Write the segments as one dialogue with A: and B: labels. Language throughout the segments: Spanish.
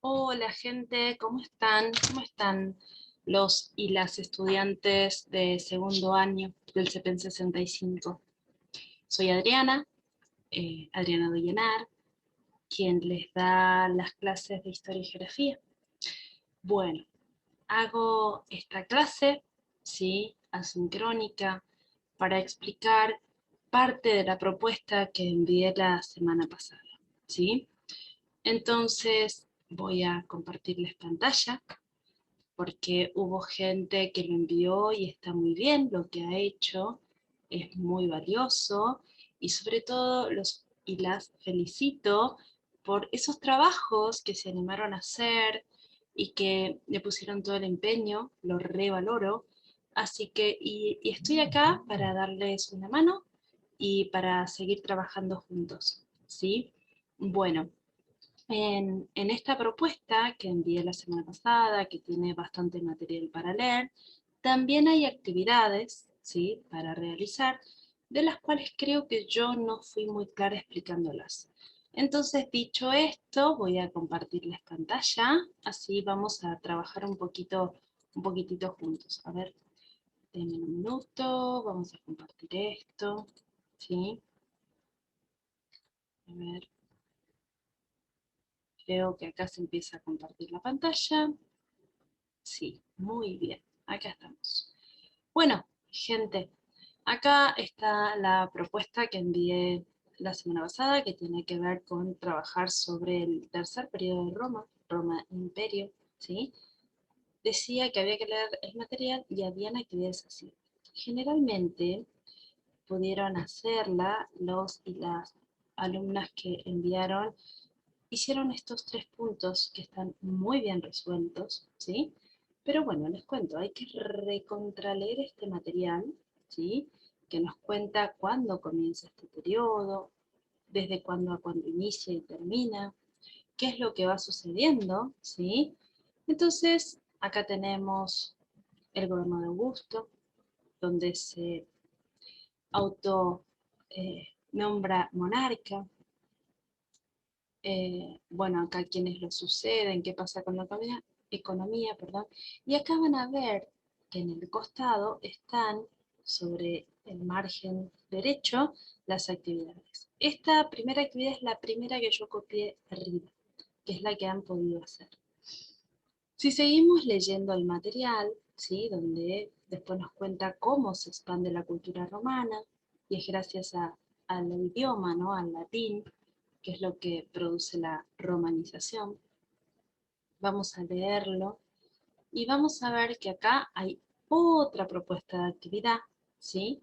A: Hola gente, ¿cómo están? ¿Cómo están los y las estudiantes de segundo año del CEPEN 65? Soy Adriana, Adriana Dollenar, quien les da las clases de Historia y Geografía. Bueno, hago esta clase, ¿sí? Asincrónica, para explicar parte de la propuesta que envié la semana pasada, ¿sí? Entonces voy a compartirles pantalla porque hubo gente que lo envió y está muy bien lo que ha hecho, es muy valioso y sobre todo los y las felicito por esos trabajos que se animaron a hacer y que le pusieron todo el empeño, lo revaloro. Así que, y estoy acá para darles una mano y para seguir trabajando juntos, ¿sí? Bueno, en esta propuesta que envié la semana pasada, que tiene bastante material para leer, también hay actividades, ¿sí?, para realizar, de las cuales creo que yo no fui muy clara explicándolas. Entonces, dicho esto, voy a compartirles pantalla, así vamos a trabajar un poquitito juntos. A ver, denme un minuto, vamos a compartir esto, ¿sí? A ver, creo que acá se empieza a compartir la pantalla. Sí, muy bien, acá estamos. Bueno, gente, acá está la propuesta que envié la semana pasada, que tiene que ver con trabajar sobre el tercer periodo de Roma, Roma Imperio, ¿sí? Decía que había que leer el material y habían actividades así. Generalmente pudieron hacerla los y las alumnas que enviaron, hicieron estos 3 puntos que están muy bien resueltos, ¿sí? Pero bueno, les cuento, hay que recontraleer este material, ¿sí? Que nos cuenta cuándo comienza este periodo, desde cuándo a cuándo inicia y termina, qué es lo que va sucediendo, ¿sí? Entonces, acá tenemos el gobierno de Augusto, donde se auto nombra monarca. Bueno, acá quienes lo suceden, qué pasa con la economía, perdón. Y acá van a ver que en el costado están sobre el margen derecho las actividades. Esta primera actividad es la primera que yo copié arriba, que es la que han podido hacer. Si seguimos leyendo el material, ¿sí?, donde después nos cuenta cómo se expande la cultura romana, y es gracias al idioma, ¿no?, al latín, que es lo que produce la romanización. Vamos a leerlo y vamos a ver que acá hay otra propuesta de actividad, ¿sí?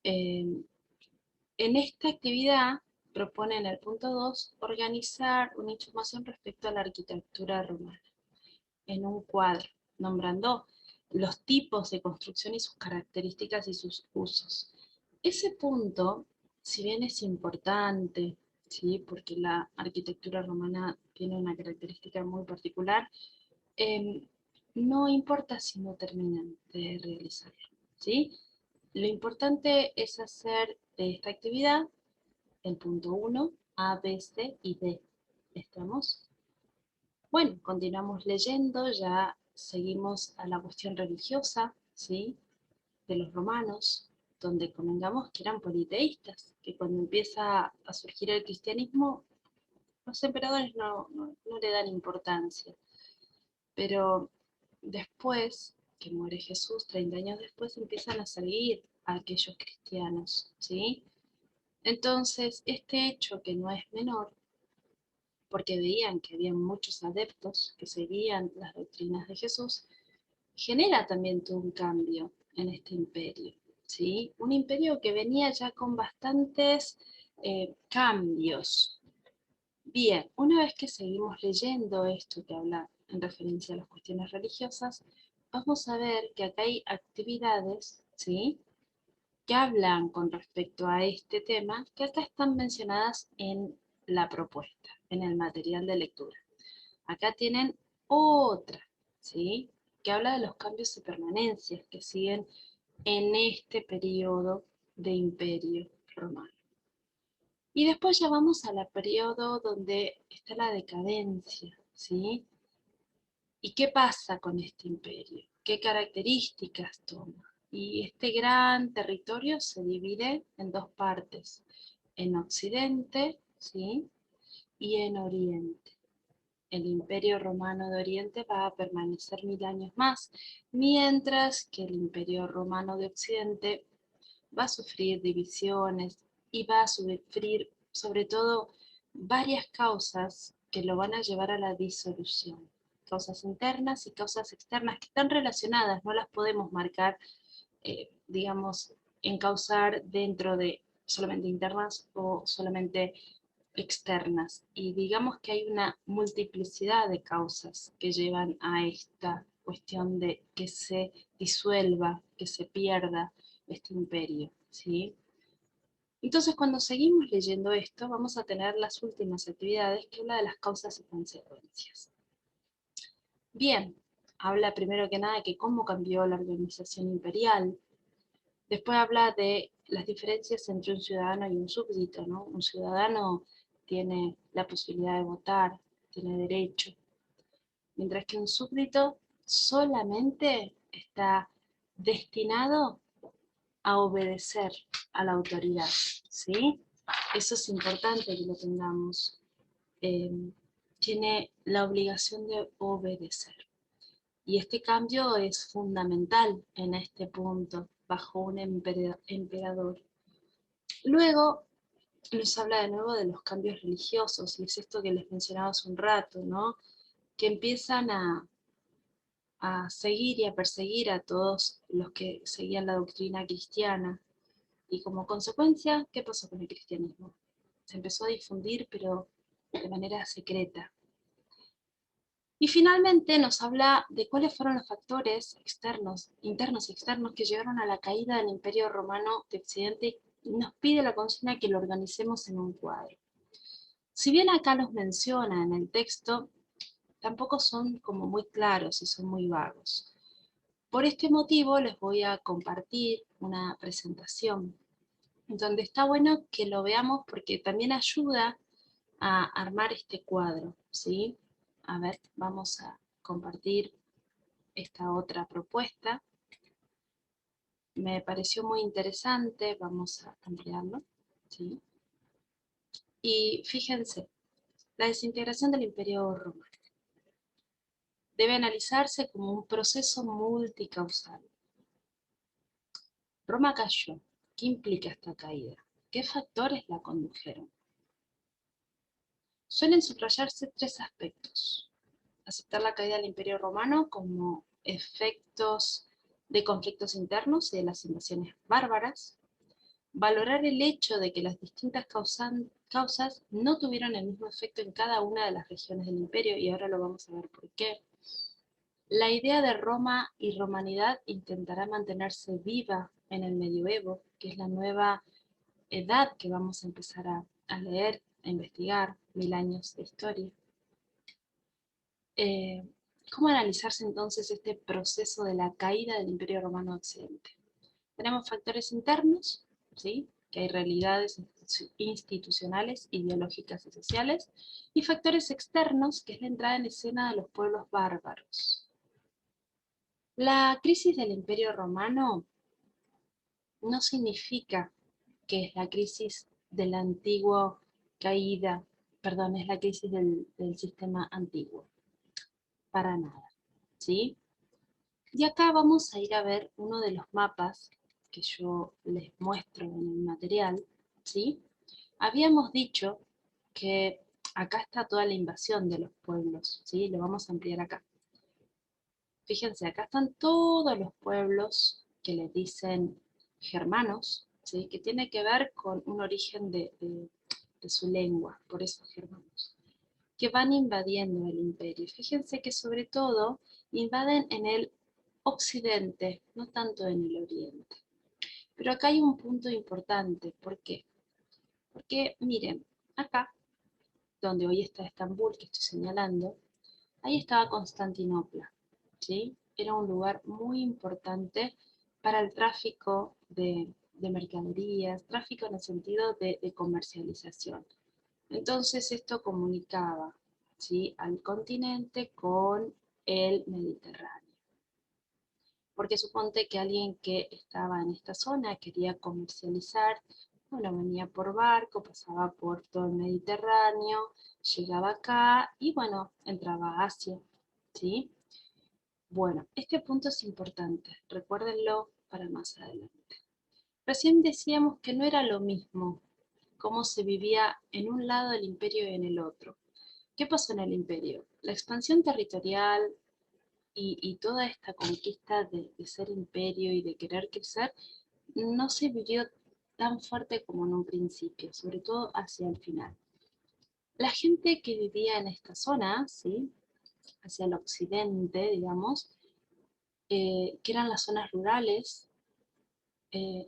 A: Eh, en esta actividad propone en el punto 2 organizar una información respecto a la arquitectura romana en un cuadro, nombrando los tipos de construcción y sus características y sus usos. Ese punto, si bien es importante, ¿sí?, porque la arquitectura romana tiene una característica muy particular, eh, no importa si no terminan de realizarlo, ¿sí? Lo importante es hacer de esta actividad el punto 1, A, B, C y D. ¿Estamos? Bueno, continuamos leyendo, ya seguimos a la cuestión religiosa, ¿sí?, de los romanos, donde convengamos que eran politeístas, que cuando empieza a surgir el cristianismo, los emperadores no le dan importancia. Pero después que muere Jesús, 30 años después, empiezan a salir a aquellos cristianos, ¿sí? Entonces, este hecho que no es menor, porque veían que había muchos adeptos que seguían las doctrinas de Jesús, genera también todo un cambio en este imperio, ¿sí? Un imperio que venía ya con bastantes cambios. Bien, una vez que seguimos leyendo esto que habla en referencia a las cuestiones religiosas, vamos a ver que acá hay actividades, ¿sí?, que hablan con respecto a este tema, que acá están mencionadas en la propuesta, en el material de lectura. Acá tienen otra, ¿sí?, que habla de los cambios y permanencias que siguen en este periodo de imperio romano. Y después ya vamos al periodo donde está la decadencia, ¿sí? ¿Y qué pasa con este imperio? ¿Qué características toma? Y este gran territorio se divide en dos partes, en Occidente, ¿sí? Y en Oriente. El Imperio Romano de Oriente va a permanecer 1000 años más, mientras que el Imperio Romano de Occidente va a sufrir divisiones y va a sufrir sobre todo varias causas que lo van a llevar a la disolución. Causas internas y causas externas que están relacionadas, no las podemos marcar, digamos, encauzar dentro de solamente internas o solamente externas. Y digamos que hay una multiplicidad de causas que llevan a esta cuestión de que se disuelva, que se pierda este imperio, ¿sí? Entonces, cuando seguimos leyendo esto, vamos a tener las últimas actividades que habla de las causas y consecuencias. Bien, habla primero que nada de cómo cambió la organización imperial. Después habla de las diferencias entre un ciudadano y un súbdito, ¿no? Un ciudadano tiene la posibilidad de votar, tiene derecho, mientras que un súbdito solamente está destinado a obedecer a la autoridad, ¿sí? Eso es importante que lo tengamos. Eh, Tiene la obligación de obedecer. Y este cambio es fundamental en este punto, bajo un emperador. Luego nos habla de nuevo de los cambios religiosos, y es esto que les mencionaba hace un rato, ¿no? Que empiezan a seguir y a perseguir a todos los que seguían la doctrina cristiana. Y como consecuencia, ¿qué pasó con el cristianismo? Se empezó a difundir, pero de manera secreta. Y finalmente nos habla de cuáles fueron los factores externos, internos y externos que llevaron a la caída del Imperio Romano de Occidente y nos pide la consigna que lo organicemos en un cuadro. Si bien acá los menciona en el texto, tampoco son como muy claros y son muy vagos. Por este motivo les voy a compartir una presentación donde está bueno que lo veamos porque también ayuda a armar este cuadro, ¿sí? A ver, vamos a compartir esta otra propuesta. Me pareció muy interesante, vamos a ampliarlo, ¿sí? Y fíjense, la desintegración del Imperio Romano debe analizarse como un proceso multicausal. Roma cayó. ¿Qué implica esta caída? ¿Qué factores la condujeron? Suelen subrayarse tres aspectos. Aceptar la caída del Imperio Romano como efectos de conflictos internos y de las invasiones bárbaras, valorar el hecho de que las distintas causas no tuvieron el mismo efecto en cada una de las regiones del imperio, y ahora lo vamos a ver por qué. La idea de Roma y romanidad intentará mantenerse viva en el medioevo, que es la nueva edad que vamos a empezar a leer, a investigar, 1000 años de historia. Eh, ¿Cómo analizarse entonces este proceso de la caída del Imperio Romano Occidente? Tenemos factores internos, ¿sí? Que hay realidades institucionales, ideológicas y sociales, y factores externos, que es la entrada en escena de los pueblos bárbaros. La crisis del Imperio Romano no significa que es la crisis de la antigua caída, perdón, es la crisis del sistema antiguo, para nada, ¿sí? Y acá vamos a ir a ver uno de los mapas que yo les muestro en el material, ¿sí? Habíamos dicho que acá está toda la invasión de los pueblos, ¿sí? Lo vamos a ampliar acá. Fíjense, acá están todos los pueblos que les dicen germanos, ¿sí? Que tiene que ver con un origen de su lengua, por eso germanos, que van invadiendo el imperio. Fíjense que sobre todo invaden en el occidente, no tanto en el oriente. Pero acá hay un punto importante. ¿Por qué? Porque miren, acá, donde hoy está Estambul, que estoy señalando, ahí estaba Constantinopla, ¿sí? Era un lugar muy importante para el tráfico de mercaderías, tráfico en el sentido de comercialización. Entonces esto comunicaba, ¿sí? Al continente con el Mediterráneo. Porque suponte que alguien que estaba en esta zona quería comercializar, bueno, venía por barco, pasaba por todo el Mediterráneo, llegaba acá y bueno, entraba a Asia, ¿sí? Bueno, este punto es importante, recuérdenlo para más adelante. Recién decíamos que no era lo mismo cómo se vivía en un lado del imperio y en el otro. ¿Qué pasó en el imperio? La expansión territorial y toda esta conquista de ser imperio y de querer crecer no se vivió tan fuerte como en un principio, sobre todo hacia el final. La gente que vivía en esta zona, ¿sí? Hacia el occidente, digamos, que eran las zonas rurales,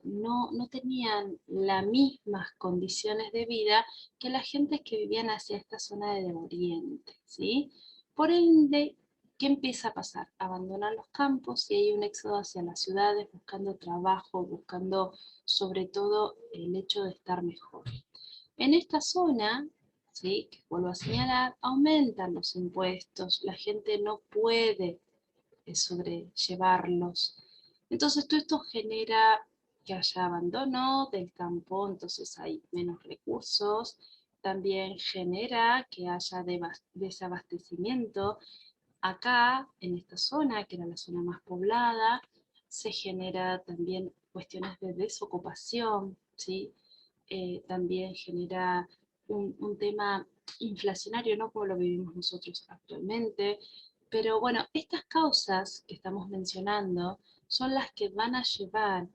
A: no tenían las mismas condiciones de vida que la gente que vivían hacia esta zona de Oriente, ¿sí? Por ende, ¿qué empieza a pasar? Abandonan los campos y hay un éxodo hacia las ciudades buscando trabajo, buscando sobre todo el hecho de estar mejor. En esta zona, ¿sí? Que vuelvo a señalar, aumentan los impuestos, la gente no puede sobrellevarlos. Entonces todo esto genera que haya abandono del campo, entonces hay menos recursos, también genera que haya desabastecimiento. Acá, en esta zona, que era la zona más poblada, se genera también cuestiones de desocupación, ¿sí? También genera un tema inflacionario, no como lo vivimos nosotros actualmente, pero bueno, estas causas que estamos mencionando son las que van a llevar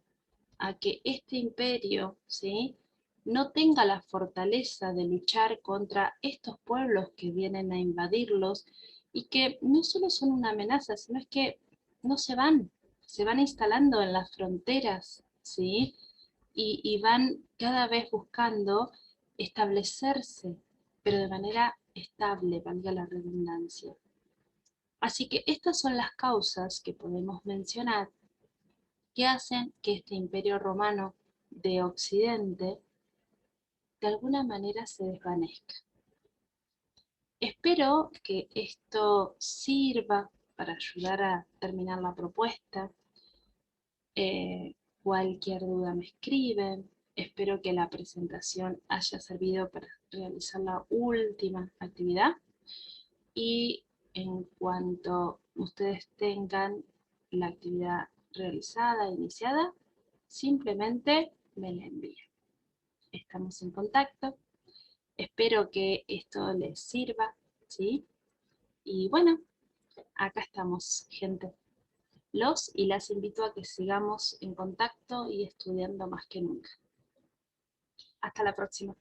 A: a que este imperio, ¿sí? No tenga la fortaleza de luchar contra estos pueblos que vienen a invadirlos y que no solo son una amenaza, sino es que no se van instalando en las fronteras, ¿sí? Y van cada vez buscando establecerse, pero de manera estable, valga la redundancia. Así que estas son las causas que podemos mencionar que hacen que este imperio romano de Occidente de alguna manera se desvanezca. Espero que esto sirva para ayudar a terminar la propuesta. Cualquier duda me escriben. Espero que la presentación haya servido para realizar la última actividad. Y en cuanto ustedes tengan la actividad realizada, iniciada, simplemente me la envían. Estamos en contacto. Espero que esto les sirva, ¿sí? Y bueno, acá estamos, gente. Los y las invito a que sigamos en contacto y estudiando más que nunca. Hasta la próxima.